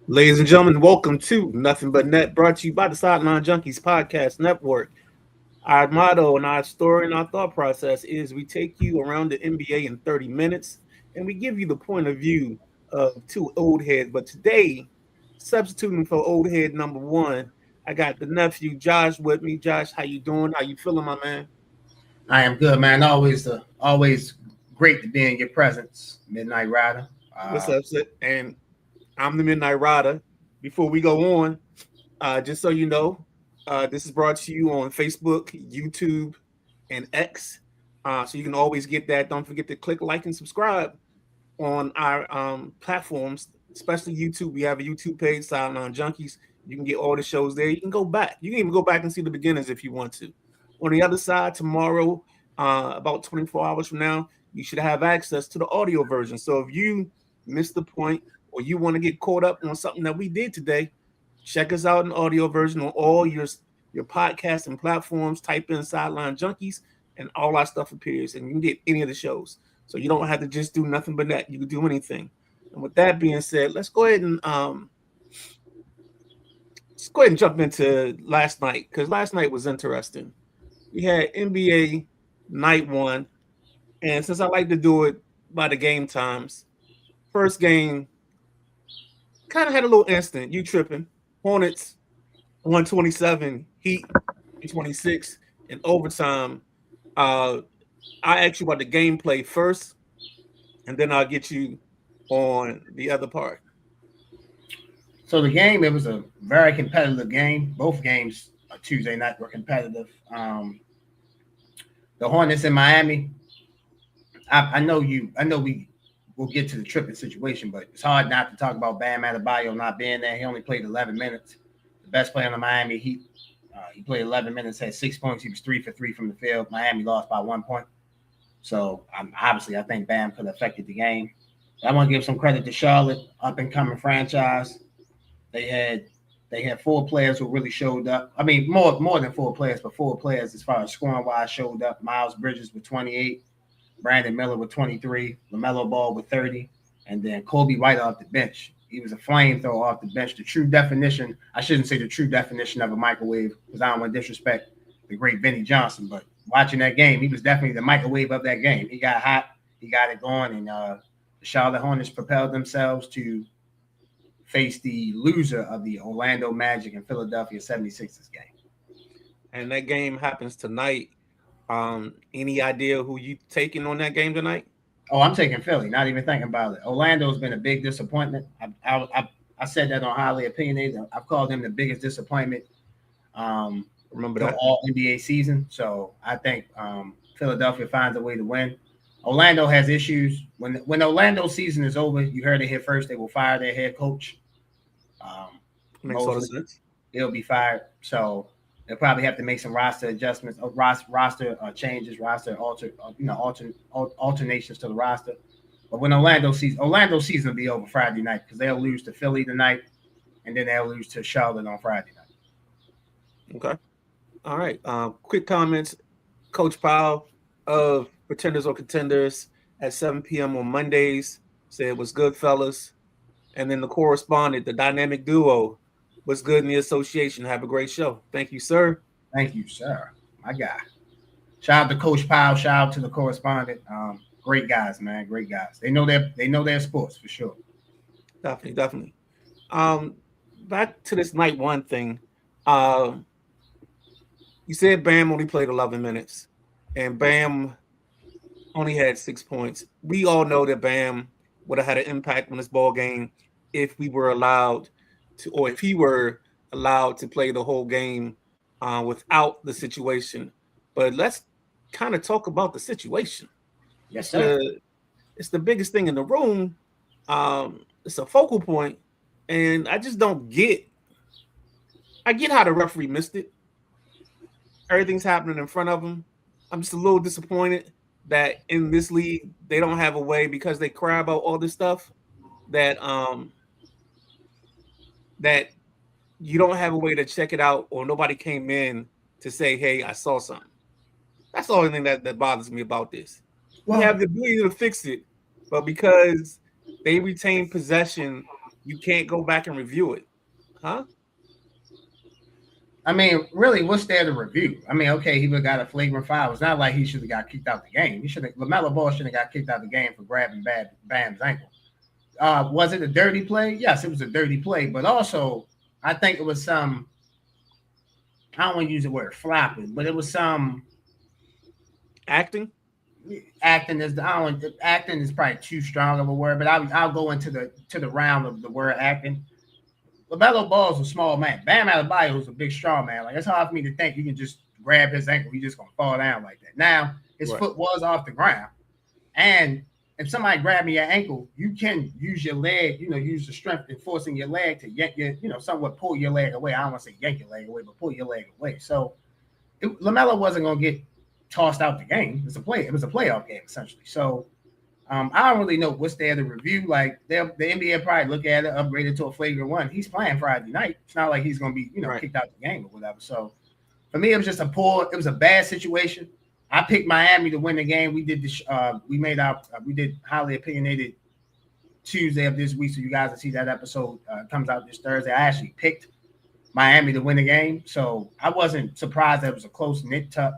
Ladies and gentlemen, welcome to Nothing But Net, brought to you by the Sideline Junkies Podcast Network. Our motto and our story and our thought process is we take you around the NBA in 30 minutes and we give you the point of view of two old heads. But today, substituting for old head number one, I got the nephew Josh with me. Josh, how you doing? How you feeling, my man? I am good, man. Always great to be in your presence, Midnight Rider. What's up, Sid? And I'm the Midnight Rider. Before we go on, just so you know, this is brought to you on Facebook, YouTube, and X. So you can always get that. Don't forget to click like and subscribe on our platforms, especially YouTube. We have a YouTube page, Silent Junkies. You can get all the shows there. You can go back. You can even go back and see the beginnings if you want to. On the other side, tomorrow, about 24 hours from now, you should have access to the audio version. So if you missed the point or you want to get caught up on something that we did today, check us out in audio version on all your podcast and platforms. Type in Sideline Junkies, and all our stuff appears, and you can get any of the shows. So you don't have to just do nothing but that. You can do anything. And with that being said, let's go ahead and jump into last night because last night was interesting. We had NBA night one, and since I like to do it by the game times, first game kind of had a little instant. You tripping? Hornets 127, Heat 26 in overtime. Uh, I ask you about the gameplay first, and then I'll get you on the other part. So the game, it was a very competitive game. Both games Tuesday night were competitive. The Hornets in Miami. I know we will get to the tripping situation, but it's hard not to talk about Bam Adebayo not being there. He only played 11 minutes. The best player on the Miami Heat. He played 11 minutes, had 6 points. He was 3 for 3 from the field. Miami lost by 1 point. So obviously, I think Bam could have affected the game. I want to give some credit to Charlotte, up and coming franchise. They had 4 players who really showed up. I mean, more than 4 players, but 4 players as far as scoring wise showed up. Miles Bridges with 28, Brandon Miller with 23, LaMelo Ball with 30, and then Kobe White off the bench. He was a flamethrower off the bench. The true definition, I shouldn't say the true definition of a microwave because I don't want to disrespect the great Benny Johnson, but watching that game, he was definitely the microwave of that game. He got hot, he got it going, and the Charlotte Hornets propelled themselves to face the loser of the Orlando Magic and Philadelphia 76ers game. And that game happens tonight. Any idea who you taking on that game tonight? Oh, I'm taking Philly. Not even thinking about it. Orlando's been a big disappointment. I said that on Highly Opinionated. I've called them the biggest disappointment. Remember that all NBA season. So I think Philadelphia finds a way to win. Orlando has issues. When Orlando's season is over, you heard it here first. They will fire their head coach. makes all the sense. He'll be fired. So they'll probably have to make some roster adjustments, roster changes, roster alternations to the roster. But when Orlando's season will be over Friday night because they'll lose to Philly tonight, and then they'll lose to Charlotte on Friday night. Okay. All right. Quick comments. Coach Powell of Pretenders or Contenders at 7 p.m. on Mondays said, "Was good, fellas." And then the correspondent, the dynamic duo, "Was good in the association. Have a great show." Thank you, sir. Thank you, sir. My guy. Shout out to Coach Powell. Shout out to the correspondent. Great guys, man. Great guys. They know their sports for sure. Definitely. Back to this night one thing. You said Bam only played 11 minutes, and Bam only had 6 points. We all know that Bam would have had an impact on this ball game if we were allowed to, or if he were allowed to play the whole game without the situation. But let's kind of talk about the situation. Yes, sir. It's the biggest thing in the room. It's a focal point, and I just don't get. I get how the referee missed it. Everything's happening in front of him. I'm just a little disappointed that in this league they don't have a way because they cry about all this stuff that that you don't have a way to check it out, or nobody came in to say, "Hey, I saw something." That's the only thing that bothers me about this. We have the ability to fix it, but because they retain possession you can't go back and review it, huh? I mean, really, what's there to review? I mean, okay, he would have got a flagrant foul. It's not like he should have got kicked out the game. He should have LaMelo Ball should have got kicked out the game for grabbing Bam's ankle. Was it a dirty play? Yes, it was a dirty play, but also I think it was some. I don't want to use the word flopping, but it was some Acting. acting. Acting is probably too strong of a word, but I'll go into the round of the word acting. LaMelo Ball is a small man. Bam Adebayo is a big, strong man. Like, it's hard for me to think you can just grab his ankle. He's just gonna fall down like that. Now his foot was off the ground, and if somebody grab your ankle, you can use your leg. Use the strength and forcing your leg to yank your, somewhat pull your leg away. I don't want to say yank your leg away, but pull your leg away. So LaMelo wasn't gonna get tossed out the game. It was a playoff game essentially. So. I don't really know what's there to review. Like the NBA probably look at it, upgrade it to a flagrant one. He's playing Friday night. It's not like he's going to be, kicked out the game or whatever. So for me, it was just it was a bad situation. I picked Miami to win the game. We did we did highly opinionated Tuesday of this week. So you guys will see that episode comes out this Thursday. I actually picked Miami to win the game. So I wasn't surprised that it was a close nip tuck,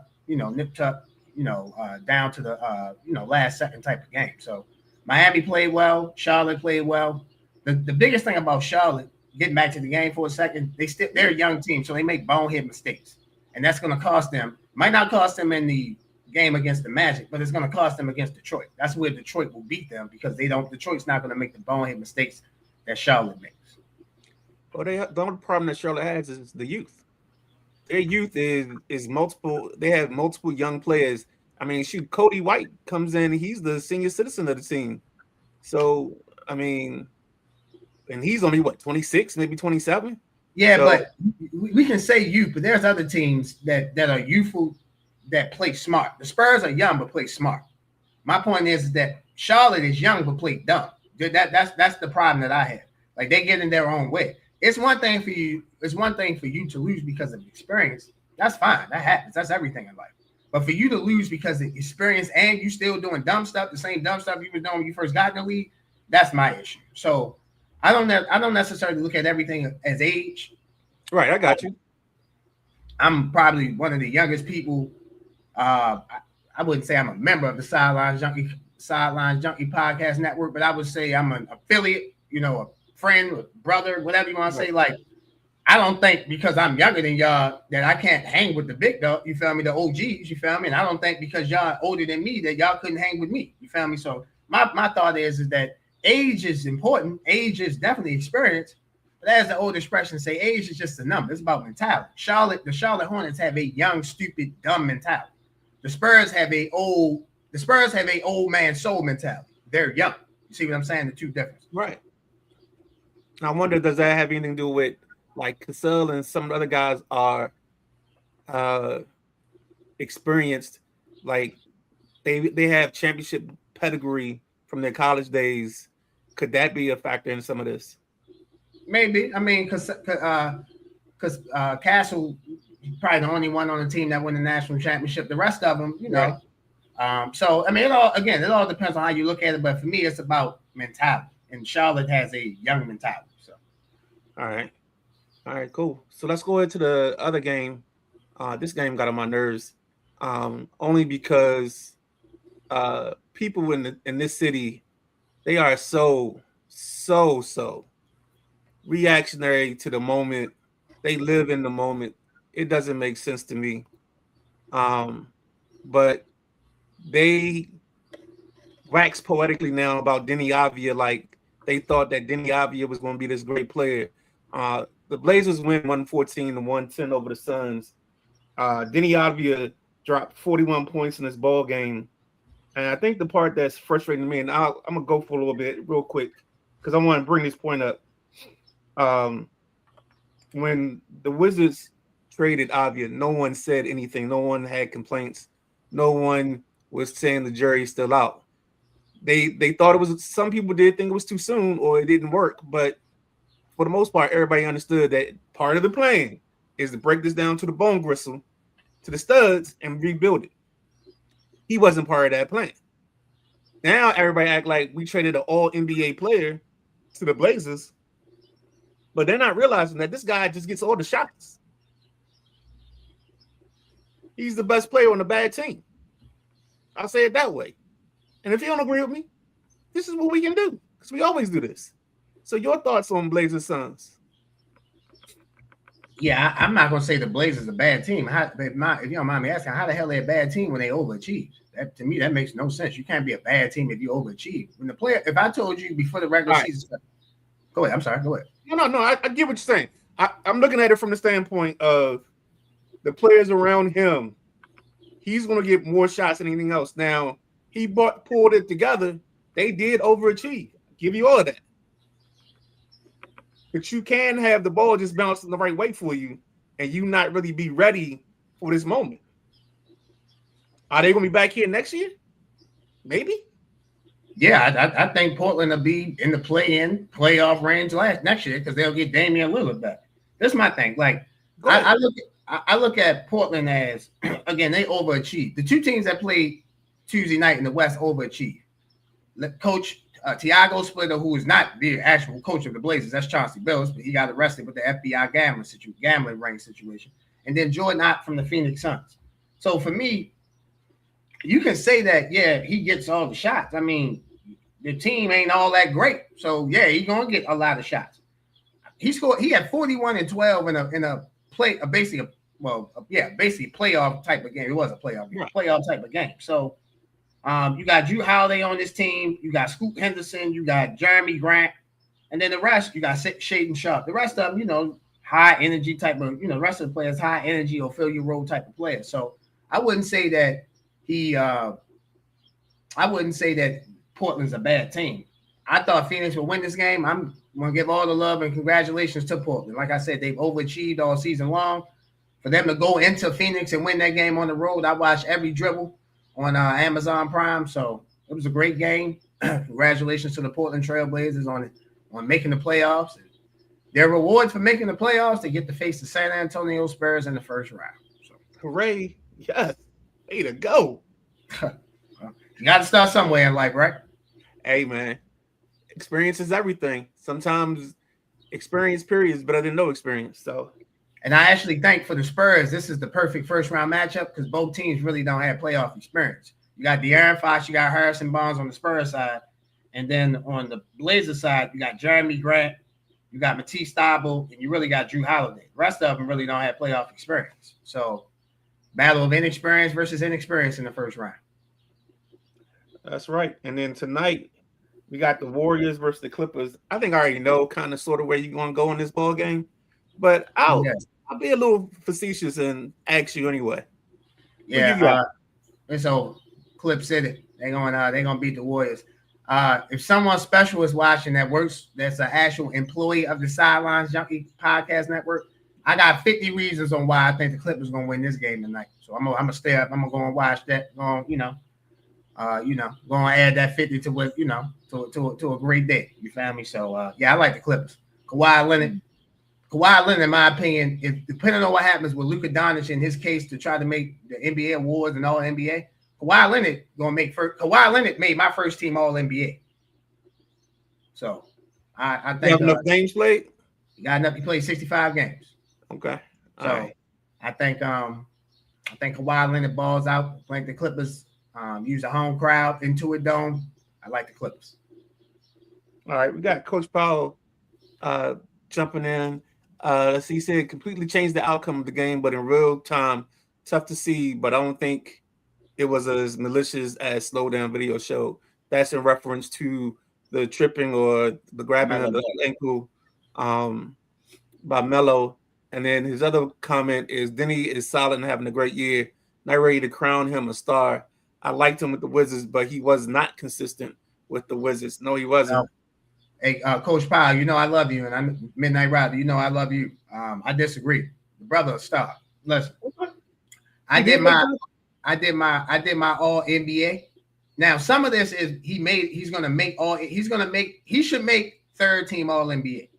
down to the last second type of game. So Miami played well, Charlotte played well. The biggest thing about Charlotte, getting back to the game for a second, they're a young team, so they make bonehead mistakes, and that's going to cost them. Might not cost them in the game against the Magic, but it's going to cost them against Detroit. That's where Detroit will beat them because Detroit's not going to make the bonehead mistakes that Charlotte makes. Well, the only problem that Charlotte has is the youth. Their youth is multiple. They have multiple young players. I mean, shoot, Cody White comes in. He's the senior citizen of the team. So, I mean, and he's only, 26, maybe 27? Yeah, so, but we can say youth, but there's other teams that are youthful that play smart. The Spurs are young but play smart. My point is that Charlotte is young but play dumb. That's the problem that I have. Like, they get in their own way. It's one thing for you. It's one thing for you to lose because of experience. That's fine. That happens. That's everything in life. But for you to lose because of experience and you still doing dumb stuff, the same dumb stuff you were doing when you first got in the league, that's my issue. So I don't necessarily look at everything as age. Right, I got you. I'm probably one of the youngest people. I wouldn't say I'm a member of the Sideline Junkie Podcast Network, but I would say I'm an affiliate. A friend, a brother, whatever you want to say. Like, I don't think because I'm younger than y'all that I can't hang with the big dog. You feel me? The OGs. You feel me? And I don't think because y'all older than me that y'all couldn't hang with me. You feel me? So my thought is that age is important. Age is definitely experience. But as the old expression say, age is just a number. It's about mentality. The Charlotte Hornets have a young, stupid, dumb mentality. The Spurs have a old man soul mentality. They're young. You see what I'm saying? The two differences. Right. I wonder, does that have anything to do with like Cassell and some of the other guys are experienced, like they have championship pedigree from their college days? Could that be a factor in some of this? Maybe. I mean, because Castle probably the only one on the team that won the national championship. The rest of them, Right. So I mean, it all depends on how you look at it. But for me, it's about mentality, and Charlotte has a young mentality. So, all right, cool. So let's go into the other game. This game got on my nerves, only because people in this city, they are so reactionary to the moment. They live in the moment. It doesn't make sense to me. But they wax poetically now about Denny Avdia, like they thought that Denny Avdia was going to be this great player. The Blazers win 114-110 over the Suns. Denny Avdia dropped 41 points in this ball game. And I think the part that's frustrating me, and I'm going to go for a little bit real quick because I want to bring this point up. When the Wizards traded Avdia, no one said anything. No one had complaints. No one was saying the jury's still out. They thought it was, some people did think it was too soon or it didn't work, but for the most part, everybody understood that part of the plan is to break this down to the bone gristle, to the studs, and rebuild it. He wasn't part of that plan. Now everybody act like we traded an all NBA player to the Blazers but they're not realizing that this guy just gets all the shots. He's the best player on a bad team. I'll say it that way. And if you don't agree with me, this is what we can do because we always do this. So your thoughts on Blazers Suns? Yeah, I'm not gonna say the Blazers are a bad team. If you don't mind me asking, how the hell are they a bad team when they overachieve? That to me, that makes no sense. You can't be a bad team if you overachieve. When the player, if I told you before the regular season, go ahead. I'm sorry. Go ahead. No. I get what you're saying. I'm looking at it from the standpoint of the players around him. He's going to get more shots than anything else. Now he pulled it together. They did overachieve. Give you all of that. But you can have the ball just bouncing the right way for you and you not really be ready for this moment. Are they going to be back here next year? Maybe. Yeah, I think Portland will be in the playoff range next year because they'll get Damian Lillard back. That's my thing. Like I look at Portland as, again, they overachieved. The two teams that played Tuesday night in the West overachieved. Coach Tiago Splitter, who is not the actual coach of the Blazers, that's Chauncey Billups, but he got arrested with the FBI gambling ring situation. And then Jordan Ott from the Phoenix Suns. So for me, you can say that, yeah, he gets all the shots. I mean, the team ain't all that great. So, yeah, he's going to get a lot of shots. He had 41 and 12 basically playoff type of game. It was a playoff game, playoff type of game. So, you got Drew Holiday on this team. You got Scoot Henderson. You got Jeremy Grant. And then the rest, you got Shaden Sharp. The rest of them, high energy type of, the rest of the players, high energy or fill your role type of players. So I wouldn't say that Portland's a bad team. I thought Phoenix would win this game. I'm going to give all the love and congratulations to Portland. Like I said, they've overachieved all season long. For them to go into Phoenix and win that game on the road, I watched every dribble on Amazon Prime. So it was a great game. Congratulations to the Portland Trail Blazers on making the playoffs. Their reward for making the playoffs, they get to face the San Antonio Spurs in the first round. So, hooray. Yes. Way to go. You got to start somewhere in life, right? Hey, man. Experience is everything. Sometimes experience period is better than no experience. So, and I actually think for the Spurs, this is the perfect first round matchup because both teams really don't have playoff experience. You got De'Aaron Fox, you got Harrison Barnes on the Spurs side, and then on the Blazers side, you got Jeremy Grant, you got Matisse Thybulle, and you really got Drew Holiday. The rest of them really don't have playoff experience. So, battle of inexperience versus inexperience in the first round. That's right. And then tonight, we got the Warriors versus the Clippers. I think I already know kind of sort of where you're going to go in this ball game, but I'll be a little facetious and ask you anyway. Yeah. And so Clip City, they're gonna beat the Warriors. If someone special is watching that's an actual employee of the Sidelines Junkie Podcast Network, I got 50 reasons on why I think the Clippers gonna win this game tonight. So I'm gonna stay up. I'm gonna go and watch that. Gonna add that 50 to what to a great day. You feel me? So I like the Clippers. Kawhi Leonard, in my opinion, if depending on what happens with Luka Doncic in his case to try to make the NBA awards and all NBA, Kawhi Leonard made my first team all NBA. So I think you have enough games played. He got enough. He played 65 games. Okay. All right. I think Kawhi Leonard balls out. I think the Clippers use a home crowd into a dome. I like the Clippers. All right, we got Coach Powell jumping in. He said completely changed the outcome of the game, but in real time, tough to see. But I don't think it was as malicious as slowdown video showed. That's in reference to the tripping or the grabbing of the ankle by Melo. And then his other comment is Denny is solid and having a great year. Not ready to crown him a star. I liked him with the Wizards, but he was not consistent with the Wizards. No, he wasn't. No. Hey, Coach Powell, I love you, and I'm Midnight Rider. I love you. I disagree. The brother a star. Listen, I did my all NBA. Now, some of this is he should make third team all NBA.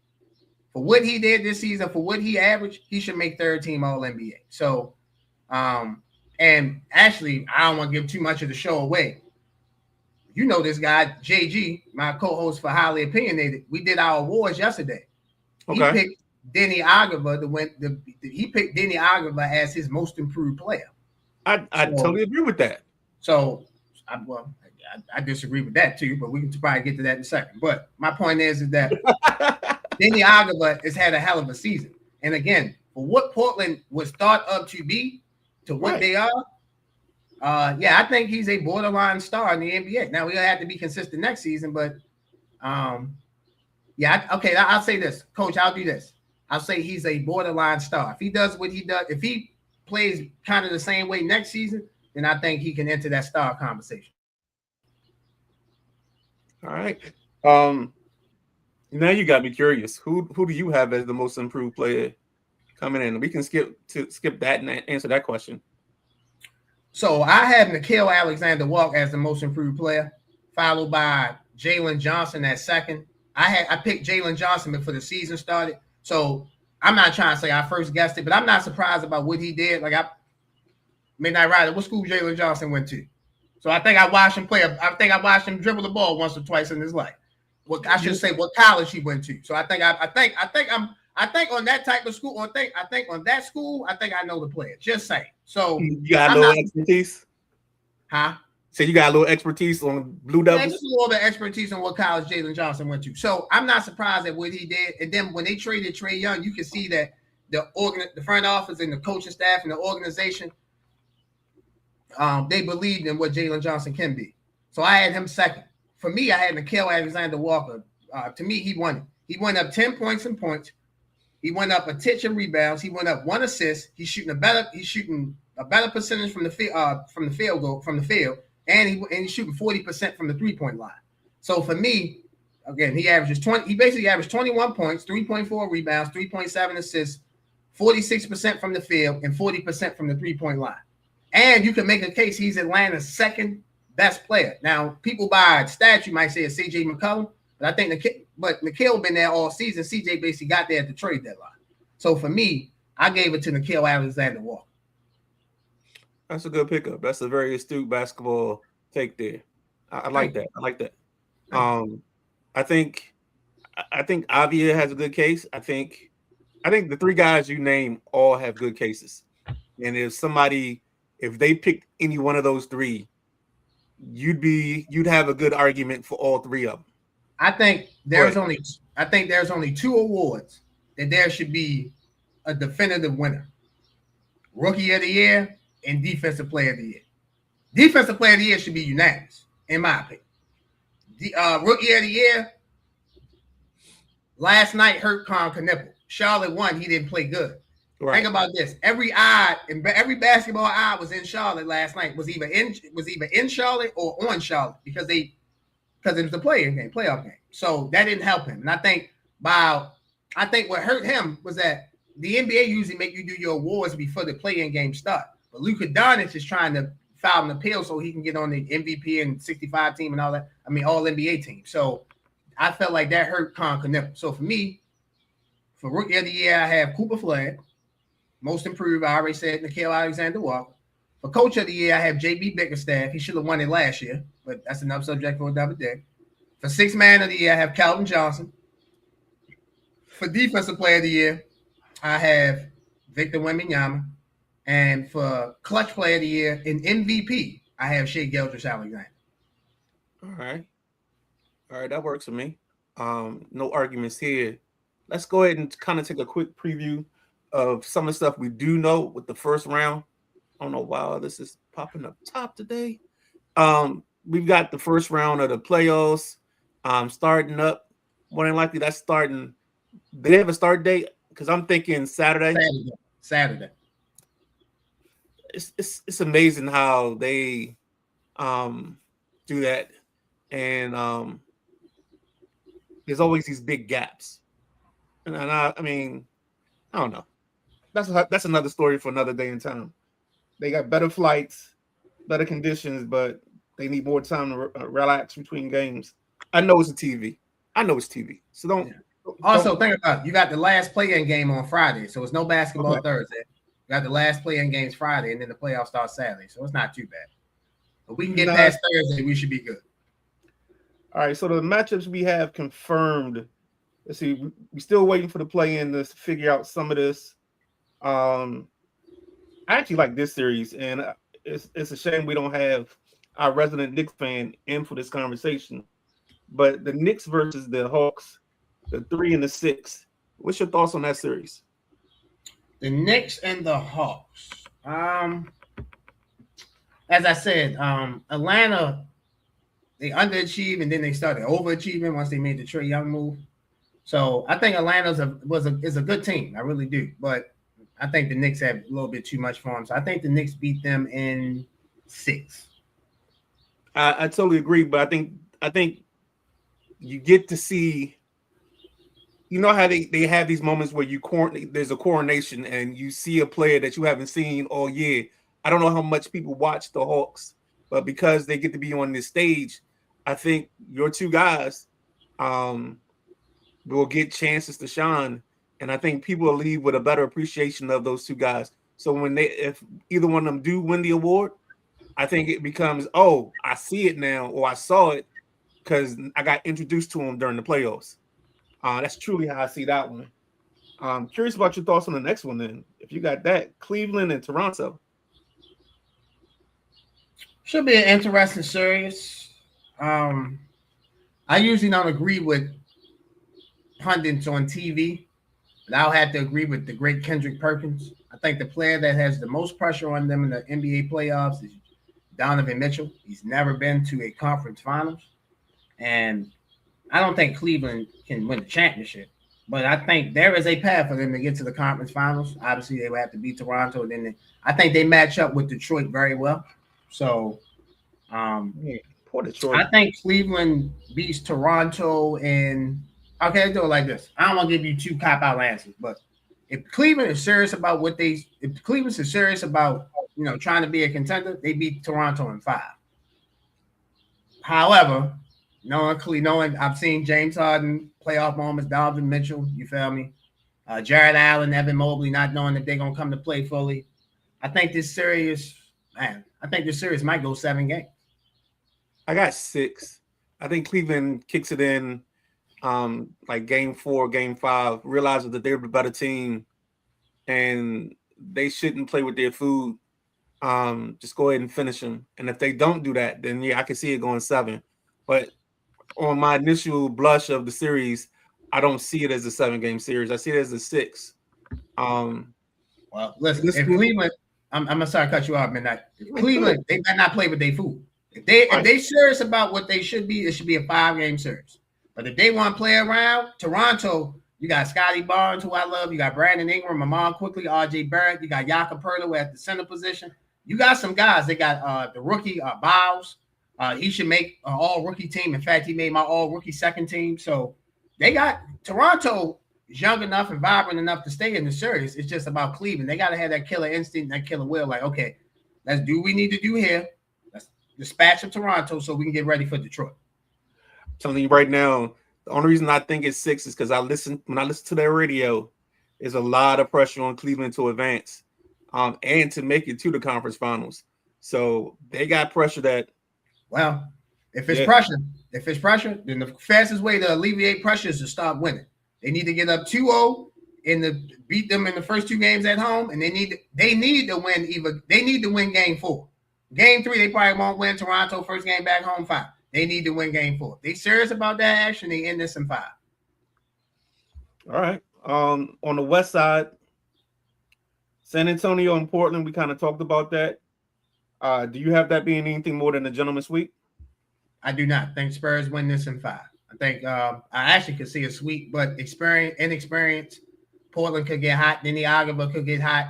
For what he did this season, for what he averaged, he should make third team all NBA. So, and actually, I don't want to give too much of the show away. You know this guy, JG, my co-host for Highly Opinionated. We did our awards yesterday. He picked Denny Agaba to win. He picked Denny Agaba as his most improved player. I totally agree with that. So, I disagree with that too, but we can probably get to that in a second. But my point is that Denny Agaba has had a hell of a season. And again, for what Portland was thought of to be, to what they are, I think he's a borderline star in the NBA. Now, we're going to have to be consistent next season, but I'll say this. Coach, I'll do this. I'll say he's a borderline star. If he does what he does, if he plays kind of the same way next season, then I think he can enter that star conversation. All right. Now you got me curious. Who do you have as the most improved player coming in? We can skip that and answer that question. So I have Nickeil Alexander-Walker as the most improved player, followed by Jalen Johnson at second. I picked Jalen Johnson before the season started. So I'm not trying to say I first guessed it, but I'm not surprised about what he did. Like Midnight Rider, what school Jalen Johnson went to? So I think I watched him play. I think I watched him dribble the ball once or twice in his life. Well, I should say what college he went to. So I think on that type of school, I think on that school, I think I know the player. Just saying. So you got a little expertise, huh? So you got a little expertise on Blue Devils. Yeah, just a little bit of expertise on what college Jalen Johnson went to. So I'm not surprised at what he did. And then when they traded Trae Young, you can see that the front office and the coaching staff and the organization, they believed in what Jalen Johnson can be. So I had him second. For me, I had Nickeil Alexander-Walker. To me, he won it. He went up 10 points in points. He went up a titch in rebounds. He went up 1 assist. He's shooting a better percentage from the field, and he's shooting 40% from the 3-point line. So for me, again, he basically averaged 21 points, 3.4 rebounds, 3.7 assists, 46% from the field, and 40% from the 3-point line. And you can make a case he's Atlanta's second best player. Now, people by statue might say it's CJ McCollum, but I think Nickeil been there all season. CJ basically got there at the trade deadline. So for me, I gave it to Nickeil Alexander-Walker. That's a good pickup. That's a very astute basketball take there. I like that. I like that. I think Avia has a good case. I think the three guys you name all have good cases. And if they picked any one of those three, you'd have a good argument for all three of them. I think there's only 2 awards that there should be a definitive winner. Rookie of the Year and Defensive Player of the Year. Defensive Player of the Year should be unanimous, in my opinion. Rookie of the Year, last night hurt Con Knipple. Charlotte won. He didn't play good. Right. Think about this. Every basketball eye was in Charlotte last night. Was either in Charlotte or on Charlotte because it was the playoff game. So that didn't help him. And I think what hurt him was that the NBA usually make you do your awards before the play-in game start. But Luka Doncic is trying to file an appeal so he can get on the MVP and 65 team and all that. I mean, all NBA team. So I felt like that hurt Con Knipple. So for me, for Rookie of the Year, I have Cooper Flag. Most improved, I already said Nickeil Alexander-Walker. For Coach of the Year, I have JB Bickerstaff. He should have won it last year, but that's another subject for another day. For Sixth Man of the Year, I have Calvin Johnson. For Defensive Player of the Year, I have Victor Wembanyama. And for Clutch Player of the Year and MVP, I have Shai Gilgeous-Alexander. All right, that works for me. No arguments here. Let's go ahead and kind of take a quick preview of some of the stuff we do know with the first round. I don't know why this is popping up top today. We've got the first round of the playoffs starting up. More than likely, that's starting. They have a start date because I'm thinking Saturday. Saturday. It's amazing how they do that, and there's always these big gaps. And I mean, I don't know. That's another story for another day in time. They got better flights, better conditions, but they need more time to relax between games. I know it's TV. So don't. Yeah. Also, think about it. You got the last play-in game on Friday, so it's no basketball Thursday. You got the last play-in games Friday, and then the playoffs start Saturday, so it's not too bad. But we can get past Thursday, we should be good. All right, so the matchups we have confirmed let's see, we're still waiting for the play-in to figure out some of this. I actually like this series, and it's a shame we don't have our resident Knicks fan in for this conversation. But the Knicks versus the Hawks, the 3 and the 6. What's your thoughts on that series? The Knicks and the Hawks. As I said, Atlanta, they underachieved and then they started overachieving once they made the Trae Young move. So I think Atlanta's is a good team. I really do. But I think the Knicks have a little bit too much for them. So I think the Knicks beat them in 6. I totally agree, but I think you get to see, you know how they have these moments where there's a coronation and you see a player that you haven't seen all year. I don't know how much people watch the Hawks, but because they get to be on this stage, I think your two guys will get chances to shine, and I think people will leave with a better appreciation of those two guys. So if either one of them do win the award, I think it becomes, oh, I see it now, or I saw it because I got introduced to them during the playoffs. That's truly how I see that one. Curious about your thoughts on the next one then. If you got that, Cleveland and Toronto. Should be an interesting series. I usually don't agree with pundits on TV, but I'll have to agree with the great Kendrick Perkins. I think the player that has the most pressure on them in the NBA playoffs is Donovan Mitchell. He's never been to a conference finals. And I don't think Cleveland can win the championship, but I think there is a path for them to get to the conference finals. Obviously, they would have to beat Toronto. And then I think they match up with Detroit very well. So poor Detroit. I think Cleveland beats Toronto. And okay, let's do it like this. I don't want to give you 2 cop-out answers, but if Cleveland is serious about if Cleveland is serious about trying to be a contender, they beat Toronto in 5. However, knowing I've seen James Harden playoff moments, Donovan Mitchell, you feel me? Jared Allen, Evan Mobley, not knowing if they're gonna come to play fully. I think this series might go 7 games. I got 6. I think Cleveland kicks it in like game 4, game 5, realizes that they're the better team and they shouldn't play with their food. Just go ahead and finish them. And if they don't do that, then yeah, I can see it going 7. But on my initial blush of the series, I don't see it as a 7-game series. I see it as a 6. Well, listen, if Cleveland, I'm gonna sorry to cut you off, Midnight. If Cleveland, they better not play with their food. If they serious about what they should be, it should be a 5-game series. But if they want to play around, Toronto, you got Scotty Barnes, who I love. You got Brandon Ingram, Amon Quickly, R.J. Barrett. You got Jakob Poeltl at the center position. You got some guys. They got the rookie Biles. He should make an all-rookie team. In fact, he made my all-rookie second team. So they got Toronto is young enough and vibrant enough to stay in the series. It's just about Cleveland. They got to have that killer instinct, that killer will. Like, okay, let's do what we need to do here. Let's dispatch of Toronto so we can get ready for Detroit. I'm telling you right now, the only reason I think it's 6 is because when I listen to their radio, there's a lot of pressure on Cleveland to advance and to make it to the conference finals. So they got pressure that. Well, if it's pressure, then the fastest way to alleviate pressure is to stop winning. They need to get up 2-0 and beat them in the first 2 games at home, and they need to win game 4. Game 3, they probably won't win. Toronto first game back home, fine. They need to win game 4. If they serious about that action, they end this in 5. All right. On the west side, San Antonio and Portland, we kind of talked about that. Do you have that being anything more than a gentleman's sweep? I do not. I think Spurs win this in 5. I think I actually could see a sweep, but inexperience, Portland could get hot. Denny Agaba could get hot.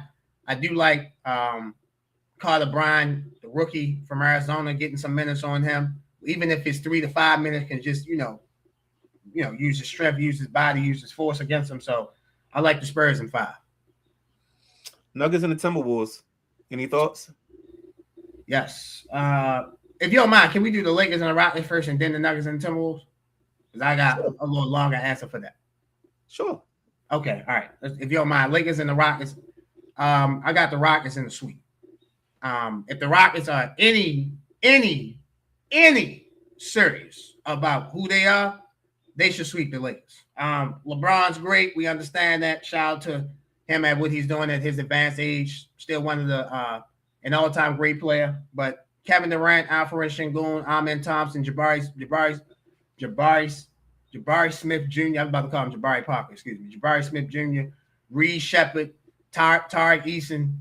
I do like Carter Bryan, the rookie from Arizona, getting some minutes on him. Even if it's 3 to 5 minutes, can just use his strength, use his body, use his force against him. So I like the Spurs in 5. Nuggets and the Timberwolves. Any thoughts? Yes. If you don't mind, can we do the Lakers and the Rockets first and then the Nuggets and the Timberwolves? Because I got a little longer answer for that. Sure. Okay. All right. If you don't mind, Lakers and the Rockets. I got the Rockets in the sweep. If the Rockets are any serious about who they are, they should sweep the Lakers. LeBron's great. We understand that. Shout out to him at what he's doing at his advanced age. Still one of the an all-time great player. But Kevin Durant, Alfred Sengun, Amen Thompson, Jabari Smith Jr. I'm about to call him Jabari Parker. Excuse me. Jabari Smith Jr., Reed Shepard, Tariq Eason,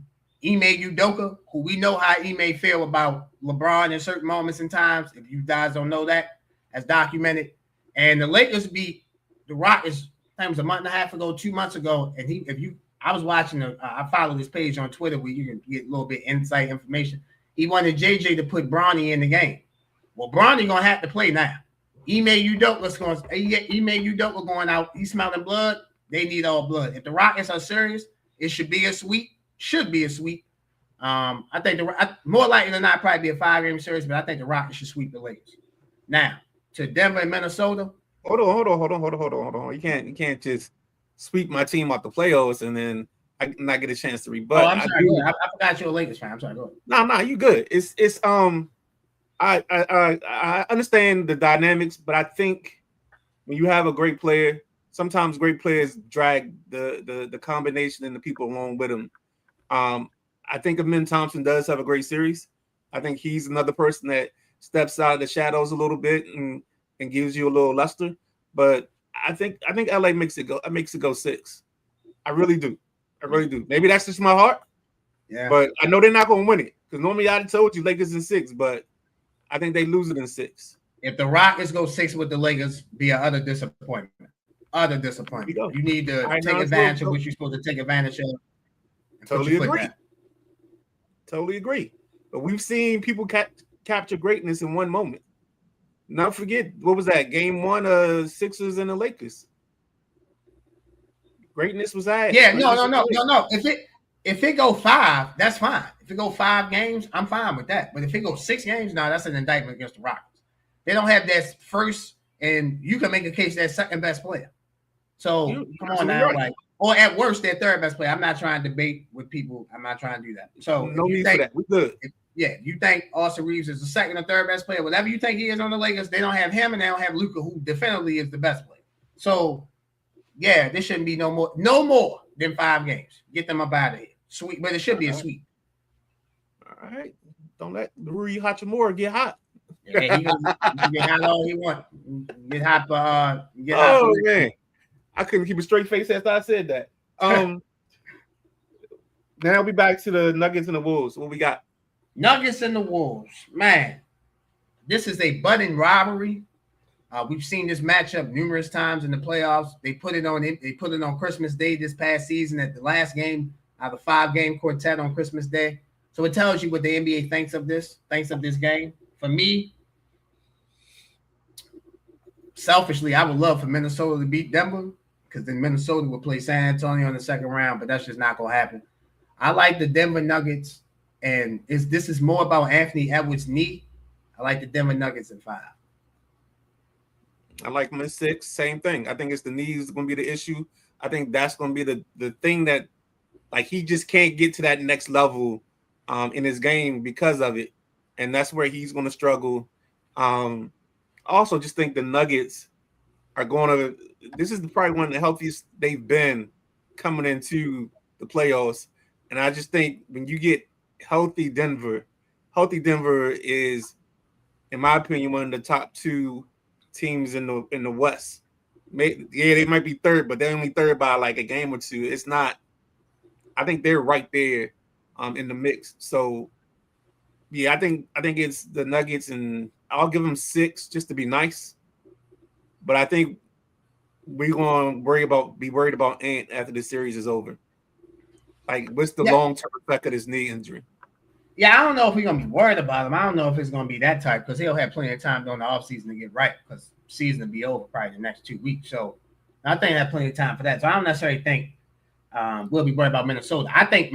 Ime Udoka, who we know how Ime feel about LeBron in certain moments and times. If you guys don't know that, as documented. And the Lakers beat the Rockets. I think it was a month and a half ago, 2 months ago. And I was watching. I follow this page on Twitter where you can get a little bit insight information. He wanted JJ to put Bronny in the game. Well, Bronny gonna have to play now. Ime Udoka going out. He's smelling blood. They need all blood. If the Rockets are serious, it should be a sweep. Should be a sweep. I think more likely than not, probably be a 5-game series, but I think the Rockets should sweep the Lakers. Now to Denver and Minnesota. Hold on. You can't just sweep my team out the playoffs and then I not get a chance to rebut. Oh, I'm sorry. I forgot you're a Lakers fan. I'm sorry. Go ahead. No, you good. It's I understand the dynamics, but I think when you have a great player, sometimes great players drag the combination and the people along with them. I think Amen Thompson does have a great series. I think he's another person that steps out of the shadows a little bit and gives you a little luster. But I think LA makes it go 6. I really do. Maybe that's just my heart. Yeah. But I know they're not going to win it because normally I'd told you Lakers in 6, but I think they lose it in 6. If the Rockets go 6 with the Lakers, be an utter disappointment. You need to take advantage of what you're supposed to take advantage of. Totally agree. But we've seen people capture greatness in one moment. Not forget, what was that? Game 1 of Sixers and the Lakers. Greatness was that. Yeah, no. If it go 5, that's fine. If it go 5 games, I'm fine with that. But if it goes 6 games, no, that's an indictment against the Rockets. They don't have that first, and you can make a case that second best player. So come on now, right. Or at worst, their third best player. I'm not trying to debate with people. I'm not trying to do that. So no need for that. We're good. You think Austin Reeves is the second or third best player, whatever you think he is on the Lakers, they don't have him and they don't have Luka, who definitively is the best player. So yeah, there shouldn't be no more than 5 games. Get them up out of here. Sweet, but it should be a sweep. All right. Don't let Rui Hachimura get hot. Yeah, he can get hot all he wants. Get hot for man. I couldn't keep a straight face after I said that. Now we back to the Nuggets and the Wolves. What we got? Nuggets and the Wolves. Man, this is a budding rivalry. We've seen this matchup numerous times in the playoffs. They put it on Christmas Day this past season at the last game of the 5-game quartet on Christmas Day. So it tells you what the NBA thinks of this game. For me, selfishly, I would love for Minnesota to beat Denver because then Minnesota will play San Antonio in the second round, but that's just not going to happen. I like the Denver Nuggets, and this is more about Anthony Edwards' knee. I like the Denver Nuggets in 5. I like them in 6. Same thing. I think it's the knees going to be the issue. I think that's going to be the thing that, like, he just can't get to that next level in his game because of it, and that's where he's going to struggle. I also just think the Nuggets are going to – this is probably one of the healthiest they've been coming into the playoffs, and I just think when you get healthy Denver is, in my opinion, one of the top 2 teams in the West. They might be third, but they're only third by like a game or 2. It's not. I think they're right there in the mix. So yeah, I think it's the Nuggets, and I'll give them 6 just to be nice. But I think we're gonna be worried about Ant after the series is over. Like, what's the long-term effect of this knee injury? Yeah, I don't know if we're going to be worried about him. I don't know if it's going to be that type because he'll have plenty of time during the offseason to get right because the season will be over probably the next 2 weeks. So I think I have plenty of time for that. So I don't necessarily think we'll be worried about Minnesota. I think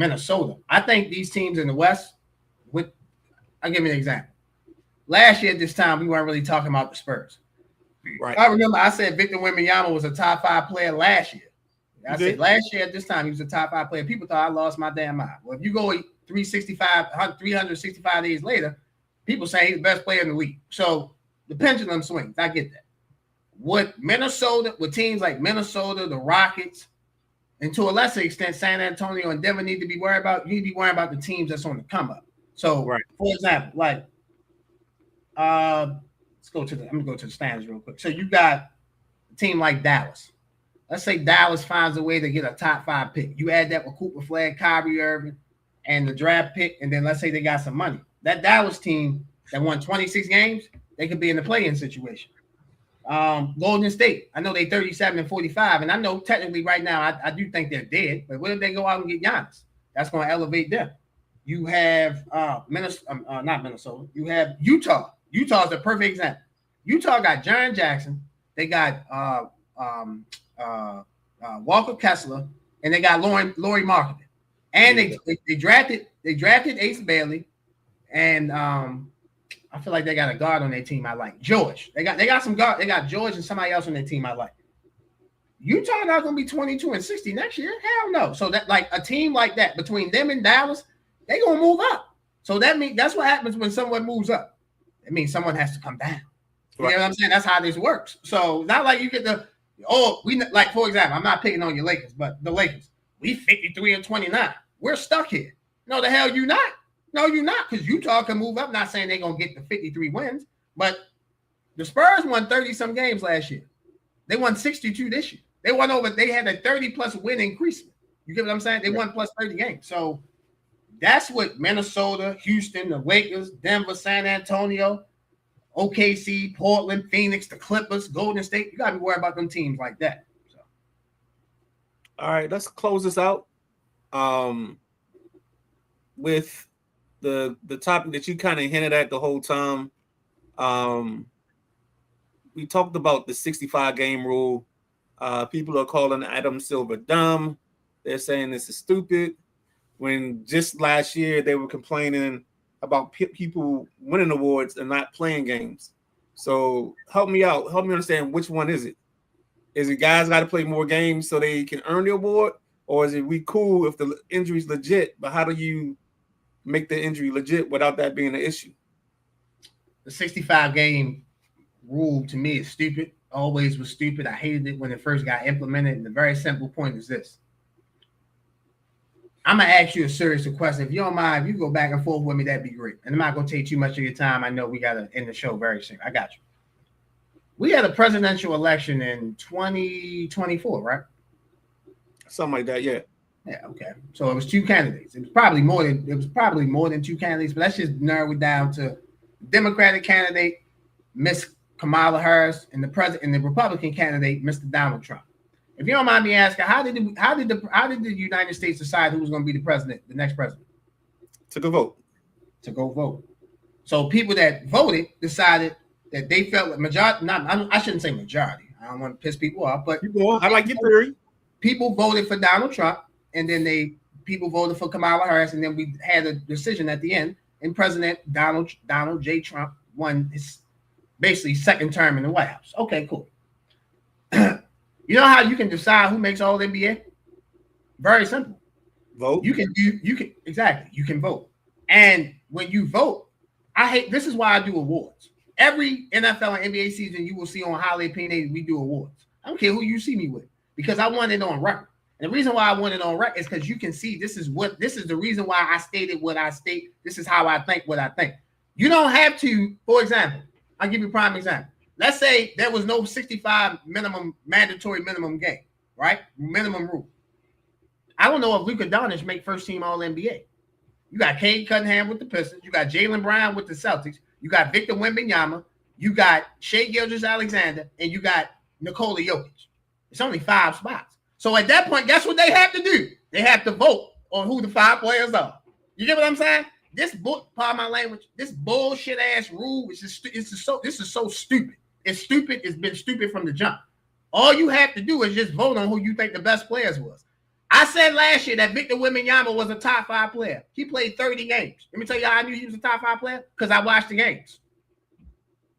these teams in the West, I'll give you an example. Last year at this time, we weren't really talking about the Spurs. Right. I remember I said Victor Wembanyama was a top 5 player last year. I said last year at this time, he was a top 5 player. People thought I lost my damn mind. Well, if you go 365 days later, people say he's the best player in the league. So the pendulum swings. I get that. What Minnesota, with teams like Minnesota, the Rockets, and to a lesser extent, San Antonio and Denver need to be worried about. You need to be worried about the teams that's on the come up. So, Right. for example, like, let's go to the. I'm gonna go to the standings real quick. So you got a team like Dallas. Let's say Dallas finds a way to get a top 5 pick. You add that with Cooper Flag, Kyrie Irving, and the draft pick, and then let's say they got some money. That Dallas team that won 26 games, they could be in the play-in situation. Golden State, I know they 37-45, and I know technically right now I do think they're dead, but what if they go out and get Giannis? That's going to elevate them. You have not Minnesota. You have Utah. Utah's the perfect example. Utah got Jaren Jackson. They got Walker Kessler, and they got Lauri Markkanen. And they drafted Ace Bailey, and I feel like they got a guard on their team I like. George. They got some guard. They got George and somebody else on their team I like. Utah not gonna be 22-60 next year. Hell no. So that, like, a team like that between them and Dallas, they gonna move up. So that means that's what happens when someone moves up. It means someone has to come down. You know what I'm saying? That's how this works. So not like you get like, for example, I'm not picking on your Lakers, but the Lakers, we 53-29. We're stuck here. No, the hell you not. No, you're not, because Utah can move up. Not saying they're going to get the 53 wins, but the Spurs won 30-some games last year. They won 62 this year. They had a 30-plus win increase. You get what I'm saying? They won plus 30 games. So that's what Minnesota, Houston, the Lakers, Denver, San Antonio, OKC, Portland, Phoenix, the Clippers, Golden State. You got to be worried about them teams like that. So. All right, let's close this out with the topic that you kind of hinted at the whole time. We talked about the 65 game rule. People are calling Adam Silver dumb. They're saying this is stupid. When just last year they were complaining about people winning awards and not playing games. So help me out. Help me understand, which one is it? Is it guys got to play more games so they can earn the award? Or is it we cool if the injury's legit, but how do you make the injury legit without that being an issue? The 65 game rule to me is stupid. Always was stupid. I hated it when it first got implemented. And the very simple point is this. I'm going to ask you a serious question. If you don't mind, if you go back and forth with me, that'd be great. And I'm not going to take too much of your time. I know we got to end the show very soon. I got you. We had a presidential election in 2024, right? Something like that, yeah. Yeah, okay. So it was 2 candidates. It was probably more than 2 candidates, but let's just narrow it down to Democratic candidate, Miss Kamala Harris, and the Republican candidate, Mr. Donald Trump. If you don't mind me asking, how did the United States decide who was going to be the president, the next president? To go vote. So people that voted decided that they felt that majority. I shouldn't say majority. I don't want to piss people off, but I like your theory. People voted for Donald Trump, and then people voted for Kamala Harris, and then we had a decision at the end, and President Donald J. Trump won his basically second term in the White House. Okay, cool. You know how you can decide who makes all NBA? Very simple. Vote. You can vote. And when you vote, this is why I do awards. Every NFL and NBA season, you will see on Highly Opinionated, we do awards. I don't care who you see me with, because I want it on record. And the reason why I want it on record is because you can see this is the reason why I stated what I state. This is how I think what I think. You don't have to, for example, I'll give you a prime example. Let's say there was no 65 mandatory minimum game, right? Minimum rule. I don't know if Luka Doncic make first team All NBA. You got Cade Cunningham with the Pistons. You got Jaylen Brown with the Celtics. You got Victor Wembanyama. You got Shai Gilgeous-Alexander, and you got Nikola Jokic. It's only 5 spots. So at that point, guess what they have to do? They have to vote on who the 5 players are. You get what I'm saying? This pardon my language, this bullshit ass rule, this is so stupid. It's stupid. It's been stupid from the jump. All you have to do is just vote on who you think the best players was. I said last year that Victor Wembanyama was a top 5 player. He played 30 games. Let me tell you how I knew he was a top 5 player, because I watched the games.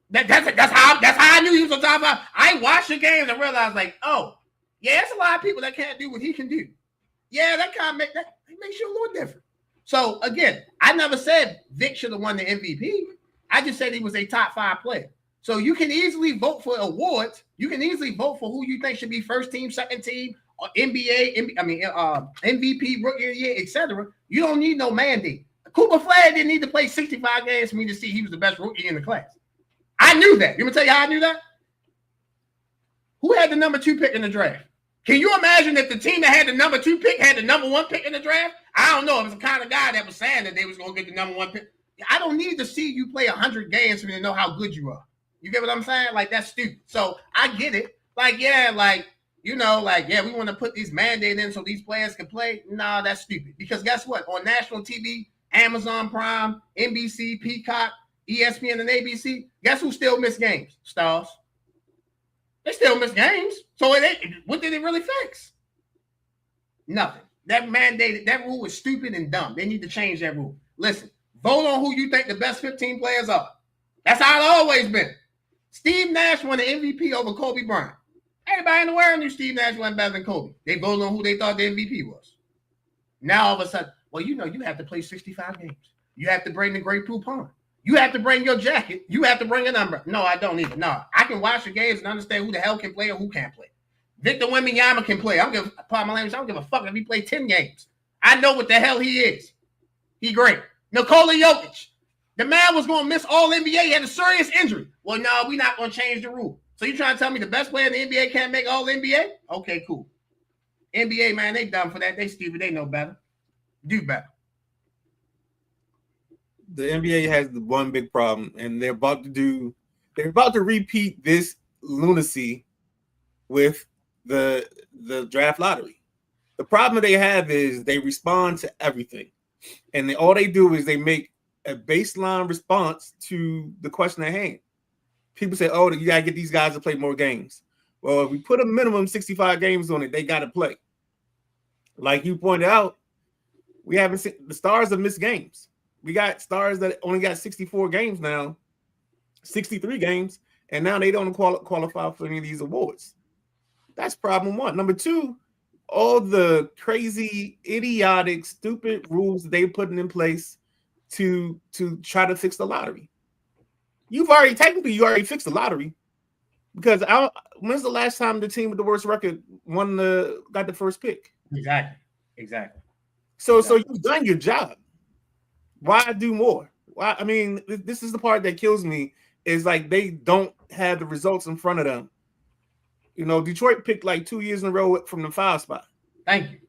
That's how I knew he was a top 5. I watched the games and realized, like, oh, yeah, there's a lot of people that can't do what he can do. Yeah, that kind of makes you a little different. So again, I never said Vic should have won the MVP. I just said he was a top 5 player. So you can easily vote for awards. You can easily vote for who you think should be first team, second team, or MVP, rookie of the year, etc. You don't need no mandate. Cooper Flag didn't need to play 65 games for me to see he was the best rookie in the class. I knew that. You want me to tell you how I knew that? Who had the number 2 pick in the draft? Can you imagine if the team that had the number 2 pick had the number 1 pick in the draft? I don't know. It was the kind of guy that was saying that they was going to get the number 1 pick. I don't need to see you play 100 games for me to know how good you are. You get what I'm saying? Like, that's stupid. So I get it. Like, yeah, like, you know, like, yeah, we want to put these mandates in so these players can play. Nah, that's stupid. Because guess what? On national TV, Amazon Prime, NBC, Peacock, ESPN, and ABC, guess who still miss games? Stars. They still miss games. So what did it really fix? Nothing. That rule was stupid and dumb. They need to change that rule. Listen, vote on who you think the best 15 players are. That's how it's always been. Steve Nash won the MVP over Kobe Bryant. Everybody in the world knew Steve Nash wasn't better than Kobe. They voted on who they thought the MVP was. Now all of a sudden, well, you know, you have to play 65 games. You have to bring the Great Poupon. You have to bring your jacket. You have to bring a number. No, I don't either. No, I can watch the games and understand who the hell can play or who can't play. Victor Wembanyama can play. I don't give a fuck if he played 10 games. I know what the hell he is. He great. Nikola Jokic. The man was going to miss all NBA. He had a serious injury. Well, no, we're not going to change the rule. So you trying to tell me the best player in the NBA can't make all NBA? Okay, cool. NBA, man, they done for that. They stupid. They know better. Do better. The NBA has the one big problem, and they're about to repeat this lunacy with the draft lottery. The problem they have is they respond to everything, and all they do is they make a baseline response to the question at hand. People say, "Oh, you gotta get these guys to play more games." Well, if we put a minimum 65 games on it, they got to play. Like you pointed out, we haven't seen the Stars have missed games. We got Stars that only got 64 games now, 63 games, and now they don't qualify for any of these awards. That's problem one. Number two, all the crazy, idiotic, stupid rules they putting in place to try to fix the lottery. You already fixed the lottery, because when's the last time the team with the worst record got the first pick? Exactly. So you've done your job. Why do more? Why? I mean, this is the part that kills me. Is like they don't have the results in front of them. You know, Detroit picked like 2 years in a row from the 5 spot. Thank you.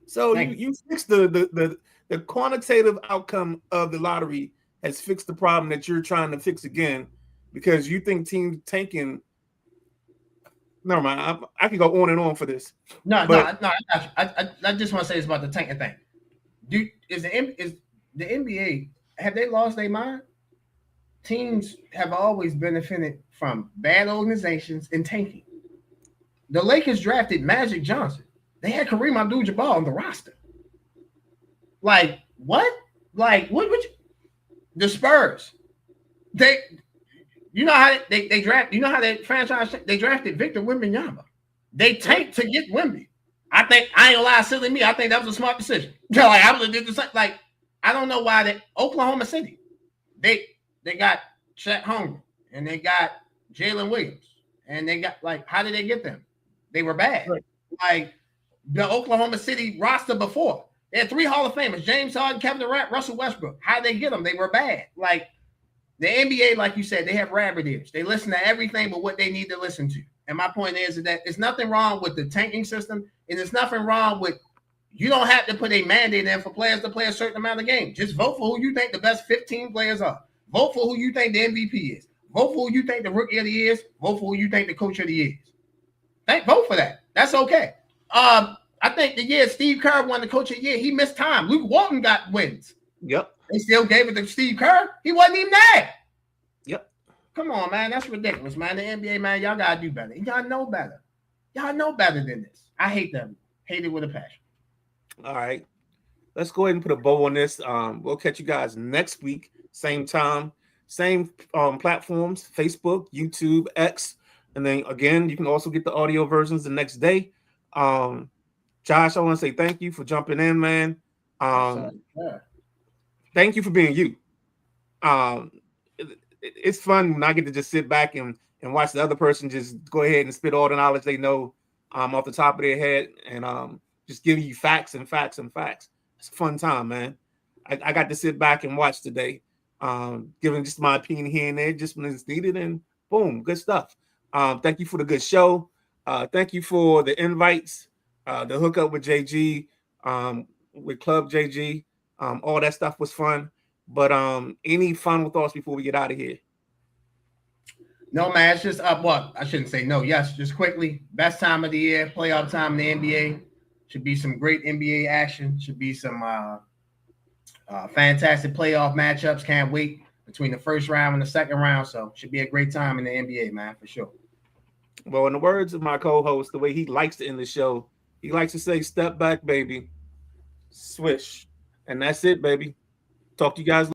So you fixed the quantitative outcome of the lottery has fixed the problem that you're trying to fix again, because you think teams tanking. Never mind. I can go on and on for this. No. I just want to say this about the tanking thing. Is the NBA, have they lost their mind? Teams have always benefited from bad organizations and tanking. The Lakers drafted Magic Johnson. They had Kareem Abdul-Jabbar on the roster. Like, what? Like, what would you? The Spurs, you know how they draft. You know how they franchise. They drafted Victor Wembanyama. They tanked to get Wemby. I ain't gonna lie, silly me. I think that was a smart decision. Like, I would have did the same. Like, I don't know why Oklahoma City, they got Chet Holmgren and they got Jalen Williams and they got, like, how did they get them? They were bad. Right. Like the Oklahoma City roster before. They had 3 Hall of Famers: James Harden, Kevin Durant, Russell Westbrook. How did they get them? They were bad. Like, the NBA, like you said, they have rabbit ears. They listen to everything but what they need to listen to. And my point is that there's nothing wrong with the tanking system, and there's nothing wrong with, you don't have to put a mandate in for players to play a certain amount of games. Just vote for who you think the best 15 players are. Vote for who you think the MVP is. Vote for who you think the rookie of the year is. Vote for who you think the coach of the year is. Vote for that. That's okay. I think the year Steve Kerr won the coach of the year, he missed time. Luke Walton got wins. Yep. They still gave it to Steve Kerr. He wasn't even there. Yep. Come on, man. That's ridiculous, man. The NBA, man, y'all got to do better. Y'all know better. Y'all know better than this. I hate them. Hate it with a passion. All right. Let's go ahead and put a bow on this. We'll catch you guys next week. Same time, same platforms, Facebook, YouTube, X. And then, again, you can also get the audio versions the next day. Josh, I want to say thank you for jumping in, man. Thank you for being you. it's fun when I get to just sit back and watch the other person just go ahead and spit all the knowledge they know off the top of their head and just giving you facts and facts and facts. It's a fun time, man. I got to sit back and watch today, giving just my opinion here and there, just when it's needed, and boom, good stuff. Thank you for the good show. Thank you for the invites, the hookup with JG, with Club JG. All that stuff was fun. But any final thoughts before we get out of here? No, man, it's just up. What I shouldn't say no. Yes, just quickly. Best time of the year, playoff time in the NBA. Should be some great NBA action. Should be some fantastic playoff matchups. Can't wait between the first round and the second round. So should be a great time in the NBA, man, for sure. Well, in the words of my co-host, the way he likes to end the show, he likes to say, "Step back, baby, swish," and that's it, baby. Talk to you guys later.